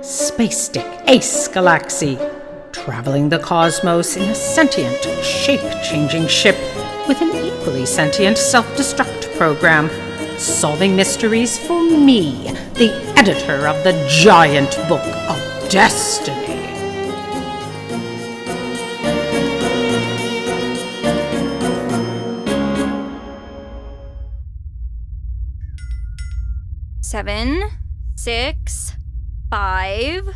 Space Stick Ace Galaksi, traveling the cosmos in a sentient, shape-changing ship with an equally sentient self-destruct program, solving mysteries for me, the editor of the giant book of destiny. Seven, 6, 5.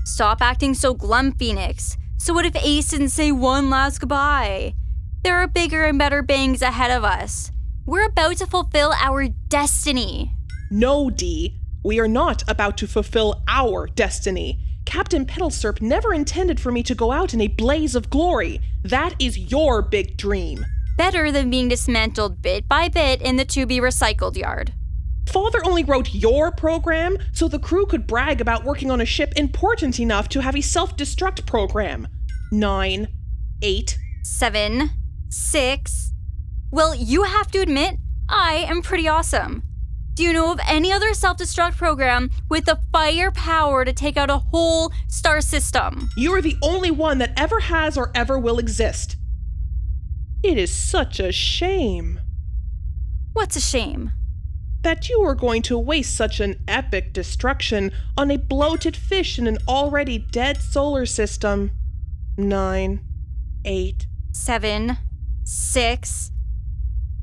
Stop acting so glum, Phoenix. So what if Ace didn't say one last goodbye? There are bigger and better bangs ahead of us. We're about to fulfill our destiny. No, Dee. We are not about to fulfill our destiny. Captain Petalsurp never intended for me to go out in a blaze of glory. That is your big dream. Better than being dismantled bit by bit in the to-be-recycled yard. Father only wrote your program so the crew could brag about working on a ship important enough to have a self-destruct program. 9, 8, 7, 6. Well, you have to admit, I am pretty awesome. Do you know of any other self-destruct program with the firepower to take out a whole star system? You are the only one that ever has or ever will exist. It is such a shame. What's a shame? That you are going to waste such an epic destruction on a bloated fish in an already dead solar system. 9, 8, 7, 6.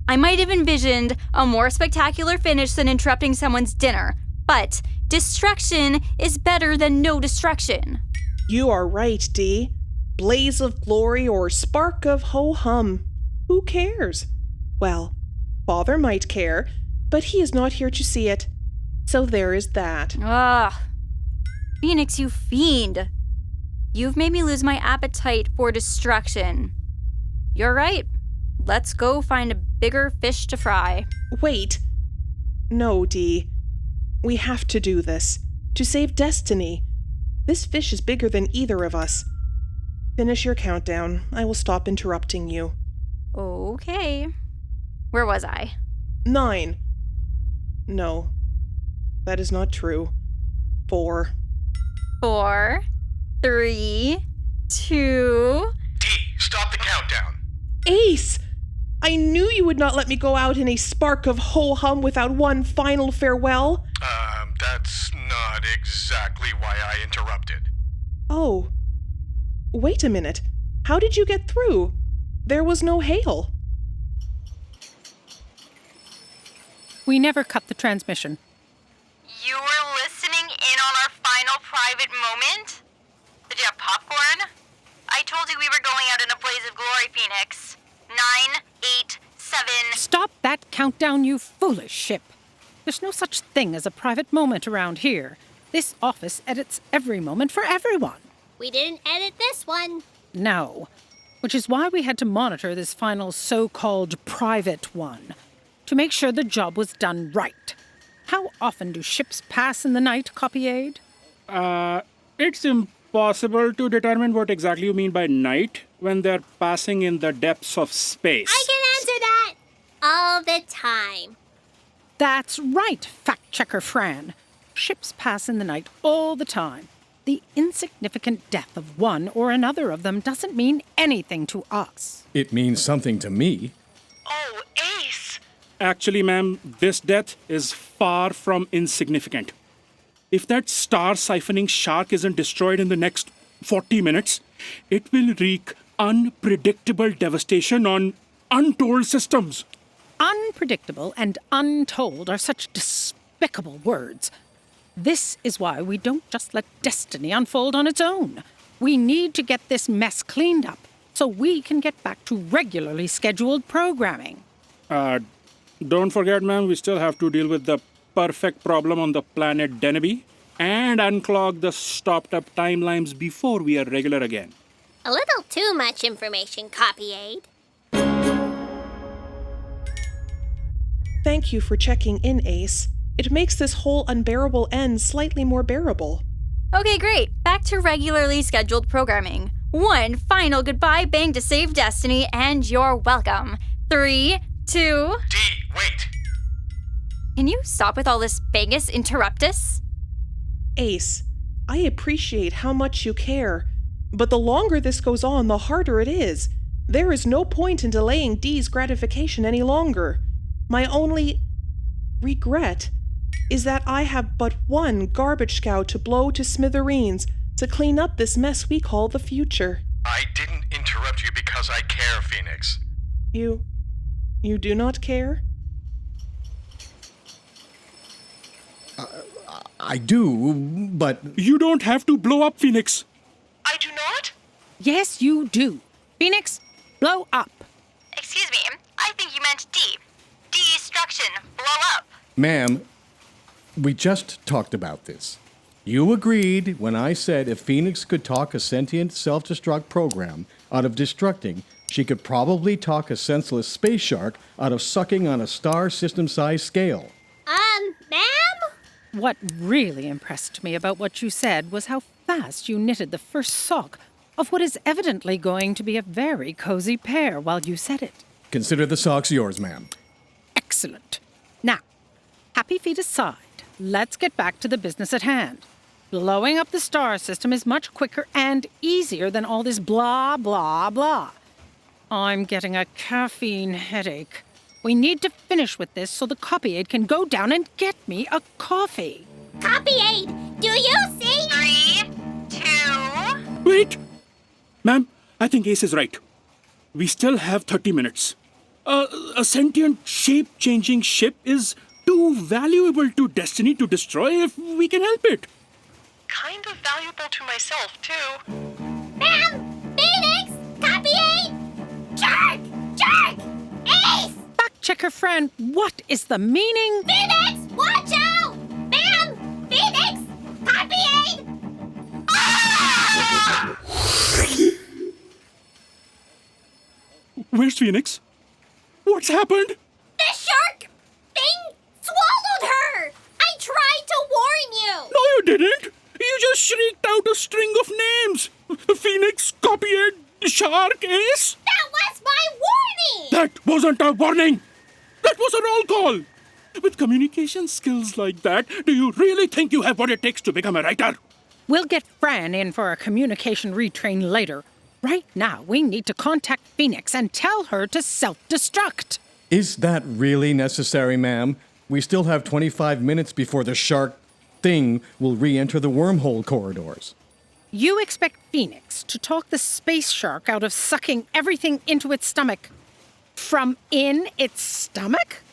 I might have envisioned a more spectacular finish than interrupting someone's dinner, but destruction is better than no destruction. You are right, Dee. Blaze of glory or spark of ho-hum. Who cares? Well, Father might care, but he is not here to see it. So there is that. Ugh. Phoenix, you fiend. You've made me lose my appetite for destruction. You're right. Let's go find a bigger fish to fry. Wait. No, Dee. We have to do this. To save destiny. This fish is bigger than either of us. Finish your countdown. I will stop interrupting you. Okay. Where was I? 9. No. That is not true. 4. 4, 3, 2... D, stop the countdown. Ace! I knew you would not let me go out in a spark of ho-hum without one final farewell. That's not exactly why I interrupted. Oh. Wait a minute. How did you get through? There was no hail. We never cut the transmission. You were listening in on our final private moment? Did you have popcorn? I told you we were going out in a blaze of glory, Phoenix. 9, 8, 7... Stop that countdown, you foolish ship. There's no such thing as a private moment around here. This office edits every moment for everyone. We didn't edit this one. No. Which is why we had to monitor this final so-called private one, to make sure the job was done right. How often do ships pass in the night, Copy Aid? It's impossible to determine what exactly you mean by night when they're passing in the depths of space. I can answer that all the time. That's right, fact-checker Fran. Ships pass in the night all the time. The insignificant death of one or another of them doesn't mean anything to us. It means something to me. Oh, Ace! Actually, ma'am, this death is far from insignificant. If that star siphoning shark isn't destroyed in the next 40 minutes, it will wreak unpredictable devastation on untold systems. Unpredictable and untold are such despicable words. This is why we don't just let destiny unfold on its own. We need to get this mess cleaned up so we can get back to regularly scheduled programming. Don't forget, ma'am, we still have to deal with the perfect problem on the planet Deneby and unclog the stopped-up timelines before we are regular again. A little too much information, Copy Aid. Thank you for checking in, Ace. It makes this whole unbearable end slightly more bearable. Okay, great. Back to regularly scheduled programming. One final goodbye bang to save destiny, and you're welcome. 3, 2... D, wait. Can you stop with all this Bangus interruptus? Ace, I appreciate how much you care, but the longer this goes on, the harder it is. There is no point in delaying Dee's gratification any longer. My only regret is that I have but one garbage scout to blow to smithereens to clean up this mess we call the future. I didn't interrupt you because I care, Phoenix. You do not care? I do, but You don't have to blow up, Phoenix. I do not? Yes, you do. Phoenix, blow up. Excuse me, I think you meant D. Destruction. Blow up. ma'am, we just talked about this. You agreed when I said if Phoenix could talk a sentient self-destruct program out of destructing, she could probably talk a senseless space shark out of sucking on a star system-size scale. Ma'am? What really impressed me about what you said was how fast you knitted the first sock of what is evidently going to be a very cozy pair while you said it. Consider the socks yours, ma'am. Excellent. Now, happy feet aside, let's get back to the business at hand. Blowing up the star system is much quicker and easier than all this blah, blah, blah. I'm getting a caffeine headache. We need to finish with this so the copy aide can go down and get me a coffee. Copy aid, do you see? 3, 2... Wait! Ma'am, I think Ace is right. We still have 30 minutes. A sentient, shape-changing ship is too valuable to Destiny to destroy if we can help it. Kind of valuable to myself, too. Ma'am! Phoenix! Copy aid! Jerk! Jerk! Ace! Fact checker friend, what is the meaning? Phoenix! Watch out! Ma'am! Phoenix! Copy aid! Ah! Where's Phoenix? What's happened? The shark thing swallowed her! I tried to warn you! No, you didn't. You just shrieked out a string of names. Phoenix, Copyhead, Shark, Ace. That was my warning! That wasn't a warning. That was a roll call. With communication skills like that, do you really think you have what it takes to become a writer? We'll get Fran in for a communication retrain later. Right now, we need to contact Phoenix and tell her to self-destruct. Is that really necessary, ma'am? We still have 25 minutes before the shark thing will re-enter the wormhole corridors. You expect Phoenix to talk the space shark out of sucking everything into its stomach from in its stomach?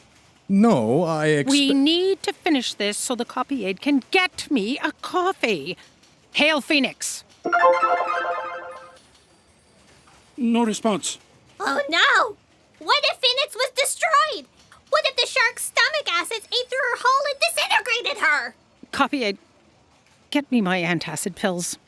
No, I expect... We need to finish this so the copy aide can get me a coffee. Hail, Phoenix. No response. Oh no! What if Phoenix was destroyed? What if the shark's stomach acids ate through her hull and disintegrated her? Copy aide, get me my antacid pills.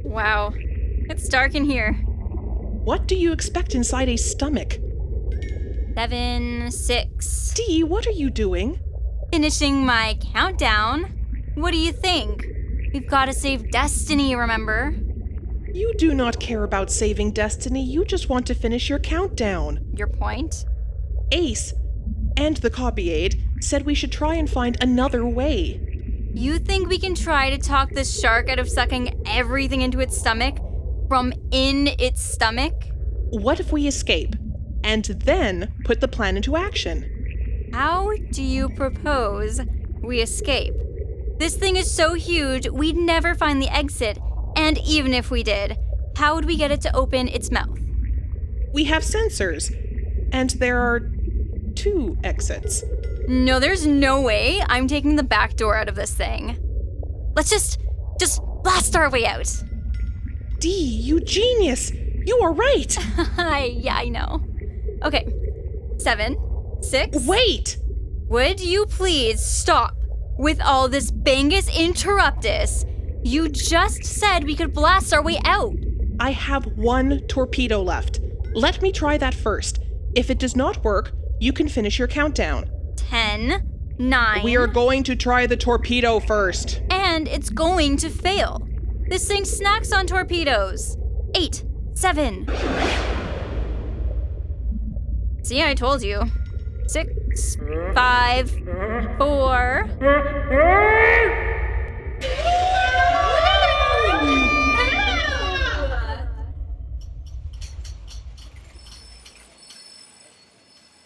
Wow. It's dark in here. What do you expect inside a stomach? 7, 6. Dee, what are you doing? Finishing my countdown. What do you think? We've got to save Destiny, remember? You do not care about saving Destiny. You just want to finish your countdown. Your point? Ace and the copy aide said we should try and find another way. You think we can try to talk this shark out of sucking everything into its stomach from in its stomach? What if we escape and then put the plan into action? How do you propose we escape? This thing is so huge, we'd never find the exit. And even if we did, how would we get it to open its mouth? We have sensors, and there are 2 exits. No, there's no way I'm taking the back door out of this thing. Let's just blast our way out. Dee, you genius! You are right! Yeah, I know. Okay, 7, 6. Wait! Would you please stop with all this Bangus interruptus? You just said we could blast our way out. I have 1 torpedo left. Let me try that first. If it does not work, you can finish your countdown. 10, 9. We are going to try the torpedo first. And it's going to fail. This thing snacks on torpedoes. 8, 7. See, I told you. 6, 5, 4.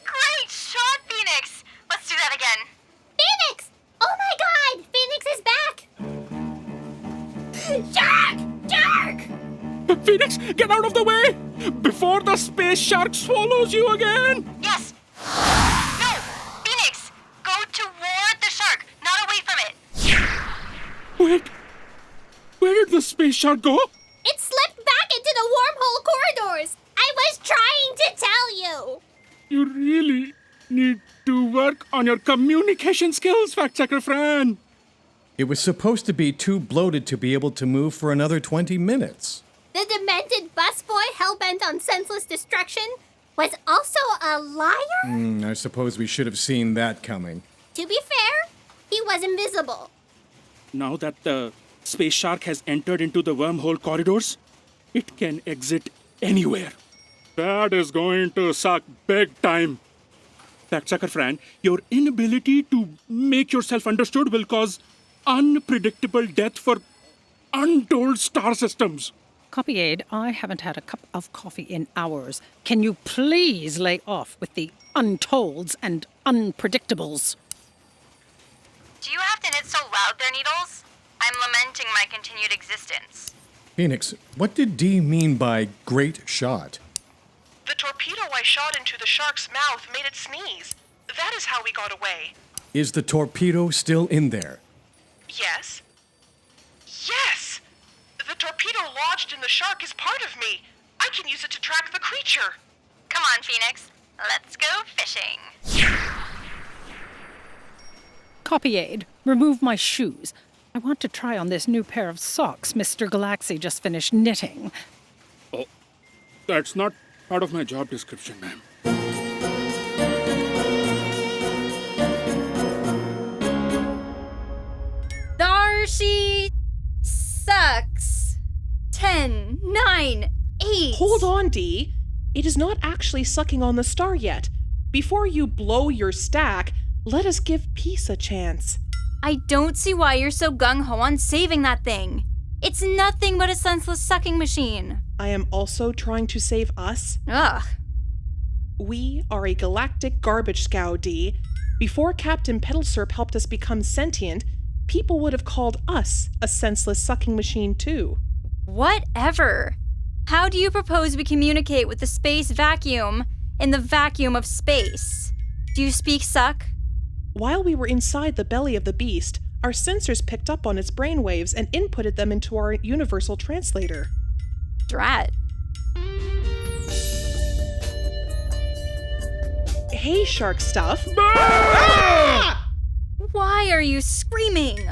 Great shot, Phoenix! Let's do that again. Phoenix! Oh my god! Phoenix is back! Shark! Shark! Phoenix, get out of the way! Before the space shark swallows you again! Yes! No! Phoenix! Go toward the shark, not away from it. Wait, where did the space shark go? It slipped back into the wormhole corridors! I was trying to tell you! You really need to work on your communication skills, fact-checker Fran. It was supposed to be too bloated to be able to move for another 20 minutes. The demented busboy hellbent on senseless destruction was also a liar? I suppose we should have seen that coming. To be fair, he was invisible. Now that the space shark has entered into the wormhole corridors, it can exit anywhere. That is going to suck big time. Fact-checker Fran, your inability to make yourself understood will cause unpredictable death for untold star systems. Copy aid, I haven't had a cup of coffee in hours. Can you please lay off with the untolds and unpredictables? Do you have to knit so loud there, Needles? I'm lamenting my continued existence. Phoenix, what did Dee mean by great shot? The torpedo I shot into the shark's mouth made it sneeze. That is how we got away. Is the torpedo still in there? Yes? Yes! The torpedo lodged in the shark is part of me. I can use it to track the creature. Come on, Phoenix. Let's go fishing. Copy aid, remove my shoes. I want to try on this new pair of socks Mr. Galaksi just finished knitting. Oh, that's not part of my job description, ma'am. Darcy sucks. 10, 9, 8. Hold on, Dee. It is not actually sucking on the star yet. Before you blow your stack, let us give peace a chance. I don't see why you're so gung-ho on saving that thing. It's nothing but a senseless sucking machine. I am also trying to save us. Ugh. We are a galactic garbage scow, Dee. Before Captain Petalsurp helped us become sentient, people would have called us a senseless sucking machine too. Whatever. How do you propose we communicate with the space vacuum in the vacuum of space? Do you speak suck? While we were inside the belly of the beast, our sensors picked up on its brainwaves and inputted them into our universal translator. Drat. Hey, shark stuff. Why are you screaming?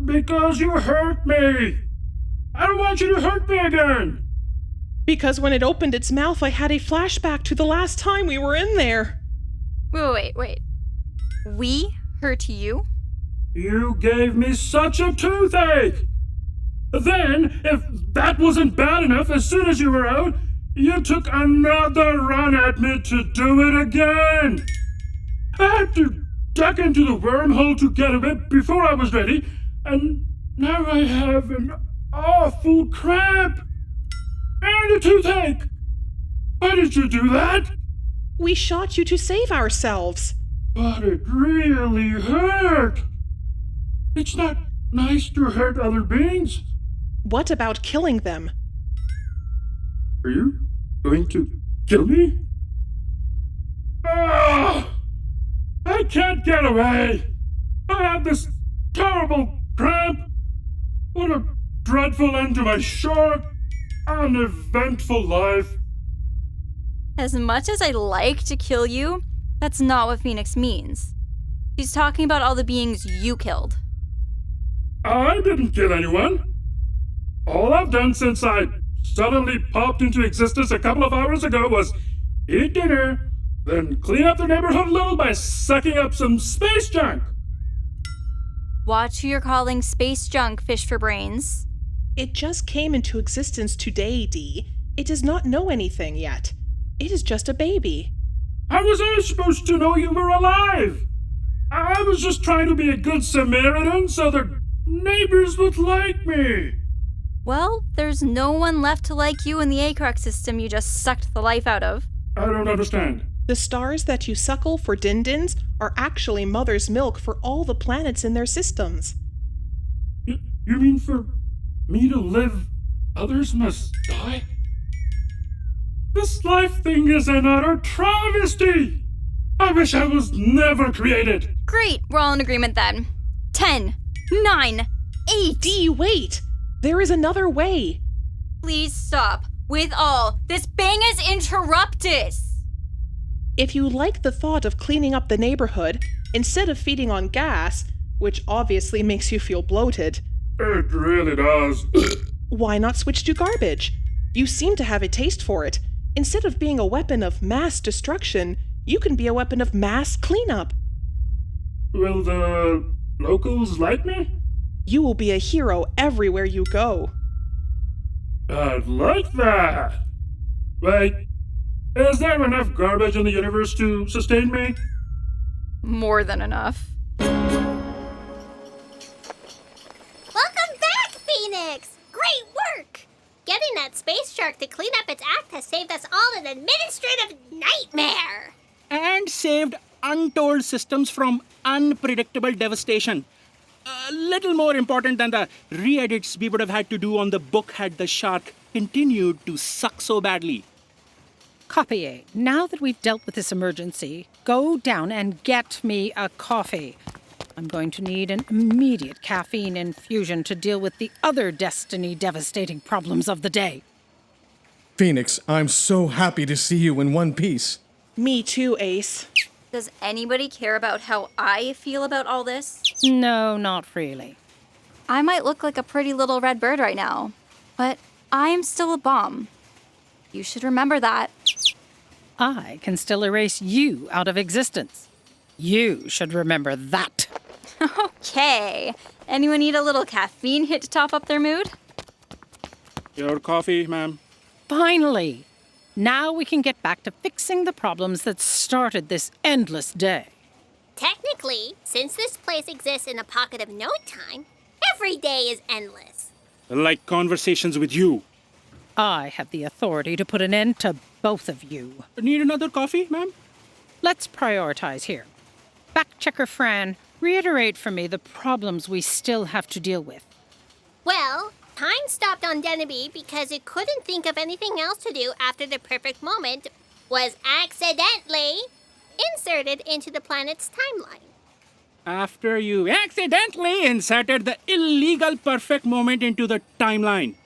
Because you hurt me. I don't want you to hurt me again. Because when it opened its mouth, I had a flashback to the last time we were in there. Wait. We hurt you? You gave me such a toothache. Then, if that wasn't bad enough, as soon as you were out, you took another run at me to do it again. I had to duck into the wormhole to get away before I was ready, and now I have an awful cramp and a toothache. Why did you do that? We shot you to save ourselves. But it really hurt. It's not nice to hurt other beings. What about killing them? Are you going to kill me? Ah! I can't get away. I have this terrible cramp. What a dreadful end to my short, uneventful life. As much as I'd like to kill you, that's not what Phoenix means. She's talking about all the beings you killed. I didn't kill anyone. All I've done since I suddenly popped into existence a couple of hours ago was eat dinner, then clean up the neighborhood a little by sucking up some space junk. Watch who you're calling space junk, fish for brains. It just came into existence today, Dee. It does not know anything yet. It is just a baby. How was I supposed to know you were alive? I was just trying to be a good Samaritan so the neighbors would like me. Well, there's no one left to like you in the Acrox system you just sucked the life out of. I don't understand. The stars that you suckle for Dindins are actually mother's milk for all the planets in their systems. You mean for me to live, others must die? This life thing is an utter travesty! I wish I was never created! Great, we're all in agreement then. 10, 9, 8. Dee, wait! There is another way. Please stop. With all, this bang is interruptus. If you like the thought of cleaning up the neighborhood, instead of feeding on gas, which obviously makes you feel bloated, It really does. why not switch to garbage? You seem to have a taste for it. Instead of being a weapon of mass destruction, you can be a weapon of mass cleanup. Will the locals like me? You will be a hero everywhere you go. I'd like that. Wait, is there enough garbage in the universe to sustain me? More than enough. Welcome back, Phoenix! Great work! Getting that space shark to clean up its act has saved us all an administrative nightmare! And saved untold systems from unpredictable devastation. A little more important than the re-edits we would have had to do on the book had the shark continued to suck so badly. Copy A. Now that we've dealt with this emergency, go down and get me a coffee. I'm going to need an immediate caffeine infusion to deal with the other destiny-devastating problems of the day. Phoenix, I'm so happy to see you in one piece. Me too, Ace. Does anybody care about how I feel about all this? No, not really. I might look like a pretty little red bird right now, but I am still a bomb. You should remember that. I can still erase you out of existence. You should remember that. Okay. Anyone need a little caffeine hit to top up their mood? Your coffee, ma'am. Finally! Now we can get back to fixing the problems that started this endless day. Technically, since this place exists in a pocket of no time, every day is endless. Like conversations with you. I have the authority to put an end to both of you. Need another coffee, ma'am? Let's prioritize here. Fact-checker Fran, reiterate for me the problems we still have to deal with. Well, time stopped on Deneby because it couldn't think of anything else to do after the perfect moment was accidentally inserted into the planet's timeline. After you accidentally inserted the illegal perfect moment into the timeline.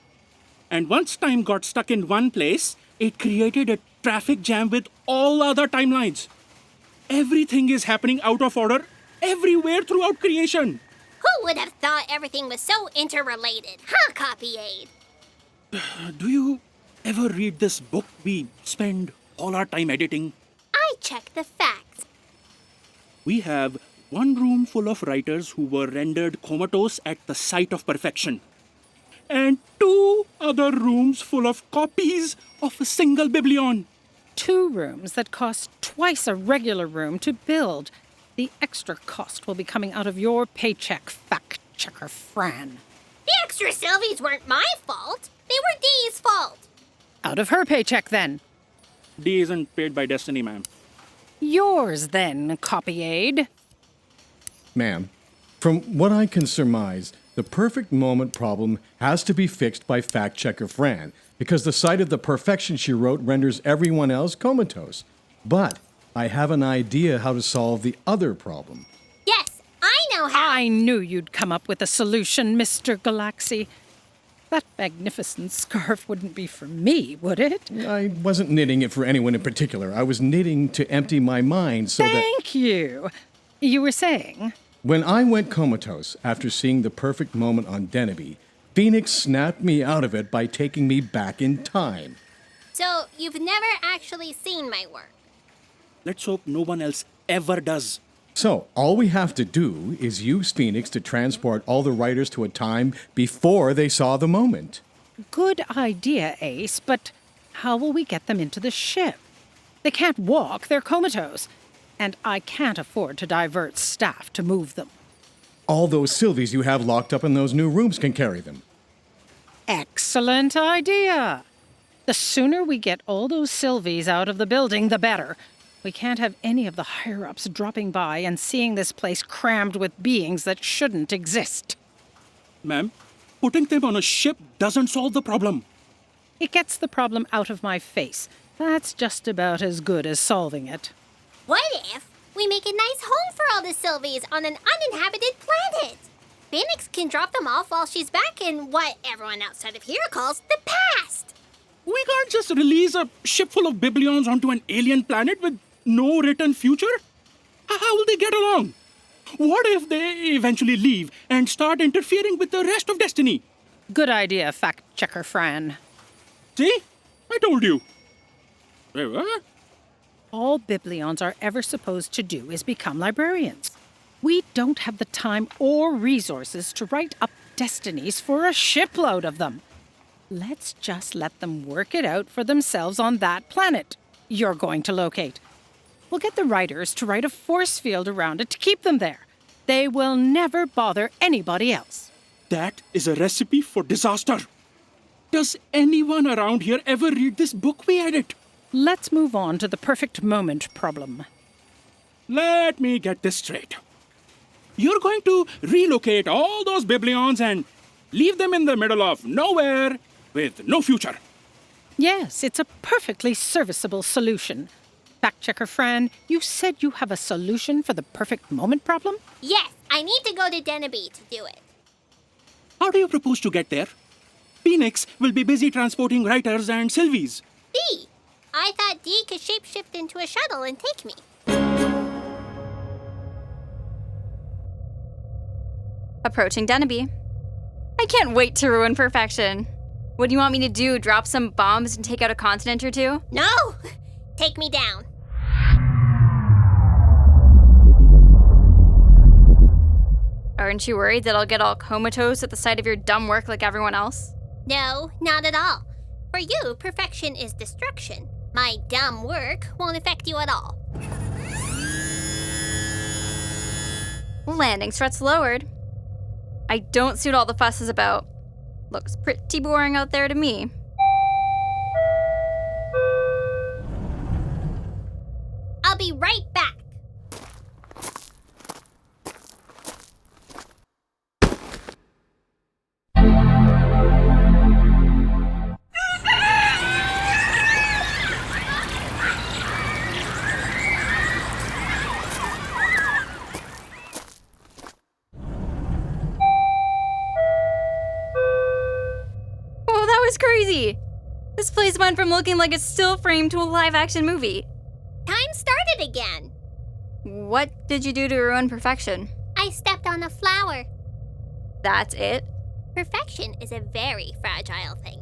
And once time got stuck in one place, it created a traffic jam with all other timelines. Everything is happening out of order everywhere throughout creation. Who would have thought everything was so interrelated, huh, Copy Aid? Do you ever read this book we spend all our time editing? I check the facts. We have one room full of writers who were rendered comatose at the sight of perfection. And 2 other rooms full of copies of a single biblion. 2 rooms that cost twice a regular room to build. The extra cost will be coming out of your paycheck, fact-checker Fran. The extra Sylvies weren't my fault. They were Dee's fault. Out of her paycheck, then. D isn't paid by destiny, ma'am. Yours, then, copy aid. Ma'am, from what I can surmise, the perfect moment problem has to be fixed by fact-checker Fran, because the sight of the perfection she wrote renders everyone else comatose. But I have an idea how to solve the other problem. Yes, I know how. I knew you'd come up with a solution, Mr. Galaksi. That magnificent scarf wouldn't be for me, would it? I wasn't knitting it for anyone in particular. I was knitting to empty my mind so that... Thank you. You were saying? When I went comatose after seeing the perfect moment on Deneby, Phoenix snapped me out of it by taking me back in time. So, you've never actually seen my work. Let's hope no one else ever does. So, all we have to do is use Phoenix to transport all the writers to a time before they saw the moment. Good idea, Ace, but how will we get them into the ship? They can't walk, they're comatose. And I can't afford to divert staff to move them. All those Sylvies you have locked up in those new rooms can carry them. Excellent idea. The sooner we get all those Sylvies out of the building, the better. We can't have any of the higher-ups dropping by and seeing this place crammed with beings that shouldn't exist. Ma'am, putting them on a ship doesn't solve the problem. It gets the problem out of my face. That's just about as good as solving it. What if we make a nice home for all the Sylvies on an uninhabited planet? Phoenix can drop them off while she's back in what everyone outside of here calls the past. We can't just release a ship full of Biblions onto an alien planet with no written future? How will they get along? What if they eventually leave and start interfering with the rest of Destiny? Good idea, fact-checker Fran. See? I told you. Wait, what? All Biblions are ever supposed to do is become librarians. We don't have the time or resources to write up destinies for a shipload of them. Let's just let them work it out for themselves on that planet you're going to locate. We'll get the writers to write a force field around it to keep them there. They will never bother anybody else. That is a recipe for disaster. Does anyone around here ever read this book we edit? Let's move on to the perfect moment problem. Let me get this straight. You're going to relocate all those Biblions and leave them in the middle of nowhere with no future. Yes, it's a perfectly serviceable solution. Fact-checker Fran, you said you have a solution for the perfect moment problem? Yes, I need to go to Deneby to do it. How do you propose to get there? Phoenix will be busy transporting writers and Sylvies. D. I thought D could shapeshift into a shuttle and take me. Approaching Deneby. I can't wait to ruin perfection. What do you want me to do? Drop some bombs and take out a continent or two? No! Take me down. Aren't you worried that I'll get all comatose at the sight of your dumb work like everyone else? No, not at all. For you, perfection is destruction. My dumb work won't affect you at all. Landing struts lowered. I don't see what all the fuss is about. Looks pretty boring out there to me. I'll be right back. Whoa, that was crazy! This place went from looking like a still frame to a live-action movie. Time started again. What did you do to ruin perfection? I stepped on a flower. That's it? Perfection is a very fragile thing.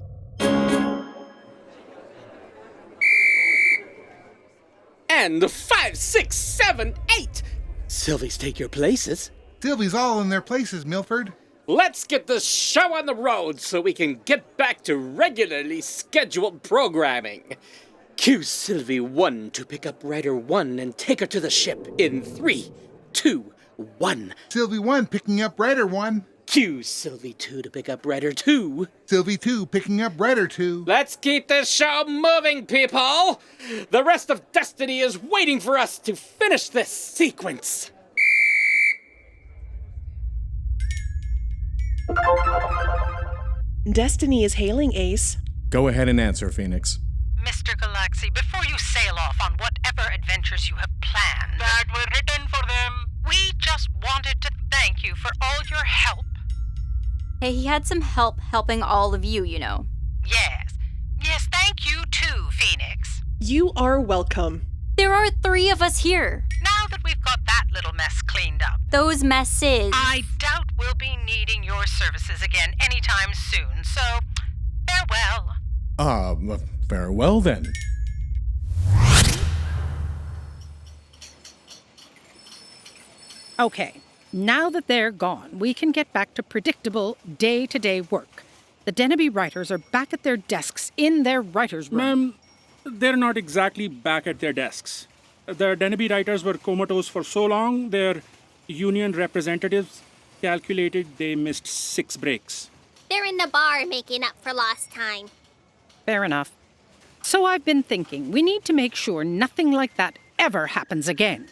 And 5, 6, 7, 8! Sylvies, take your places. Sylvie's all in their places, Milford. Let's get this show on the road so we can get back to regularly scheduled programming. Cue Sylvie 1 to pick up Rider 1 and take her to the ship in 3, 2, 1. Sylvie 1 picking up Rider 1. Cue Sylvie 2 to pick up Rider 2. Sylvie 2 picking up Rider 2. Let's keep this show moving, people! The rest of Destiny is waiting for us to finish this sequence. Destiny is hailing, Ace. Go ahead and answer, Phoenix. Mr. Galaksi, before you sail off on whatever adventures you have planned, That were written for them. we just wanted to thank you for all your help. Hey, he had some help helping all of you, you know. Yes. Yes, thank you too, Phoenix. You are welcome. There are 3 of us here. Now that we've got that little mess cleaned up, Those messes. I doubt we'll be needing your services again anytime soon, so farewell. Farewell then. Okay, now that they're gone, we can get back to predictable day-to-day work. The Deneby writers are back at their desks in their writer's room. Ma'am, they're not exactly back at their desks. The Deneby writers were comatose for so long, their union representatives calculated they missed 6 breaks. They're in the bar making up for lost time. Fair enough. So I've been thinking we need to make sure nothing like that ever happens again.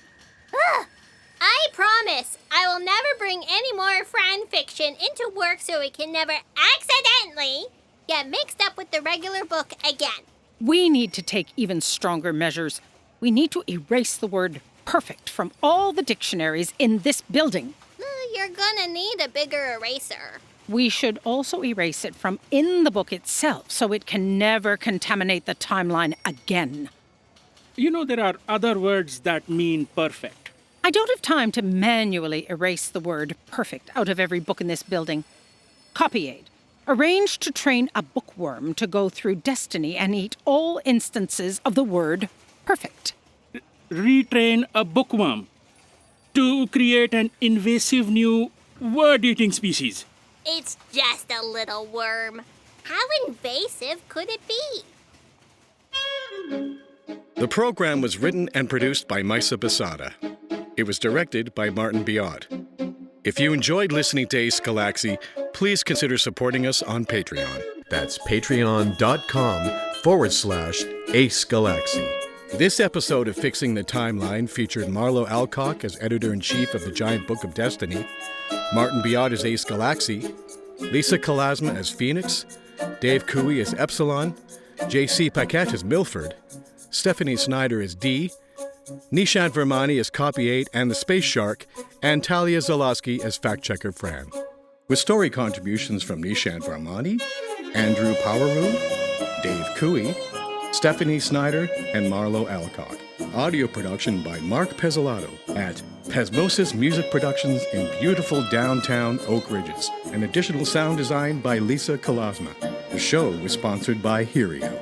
I promise I will never bring any more fan fiction into work so it can never accidentally get mixed up with the regular book again. We need to take even stronger measures. We need to erase the word perfect from all the dictionaries in this building. You're gonna need a bigger eraser. We should also erase it from in the book itself so it can never contaminate the timeline again. You know, there are other words that mean perfect. I don't have time to manually erase the word perfect out of every book in this building. Copy aid. Arrange to train a bookworm to go through destiny and eat all instances of the word perfect. Retrain a bookworm to create an invasive new word-eating species. It's just a little worm. How invasive could it be? The program was written and produced by Maisa Basada. It was directed by Martin Biot. If you enjoyed listening to Ace Galaxy, please consider supporting us on Patreon. That's patreon.com/Ace Galaxy. This episode of Fixing the Timeline featured Marlo Alcock as Editor-in-Chief of the Giant Book of Destiny, Martin Biot as Ace Galaxy, Lisa Kalasma as Phoenix, Dave Cooey as Epsilon, J.C. Paquette as Milford, Stephanie Snyder as Dee, Nishant Vermani as Copy 8 and the Space Shark, and Talia Zalowski as Fact Checker Fran. With story contributions from Nishant Vermani, Andrew Poweroo, Dave Cooey, Stephanie Snyder, and Marlo Alcock. Audio production by Mark Pezzolato at Pesmosis Music Productions in beautiful downtown Oak Ridges. And additional sound design by Lisa Kalasma. The show was sponsored by Herio.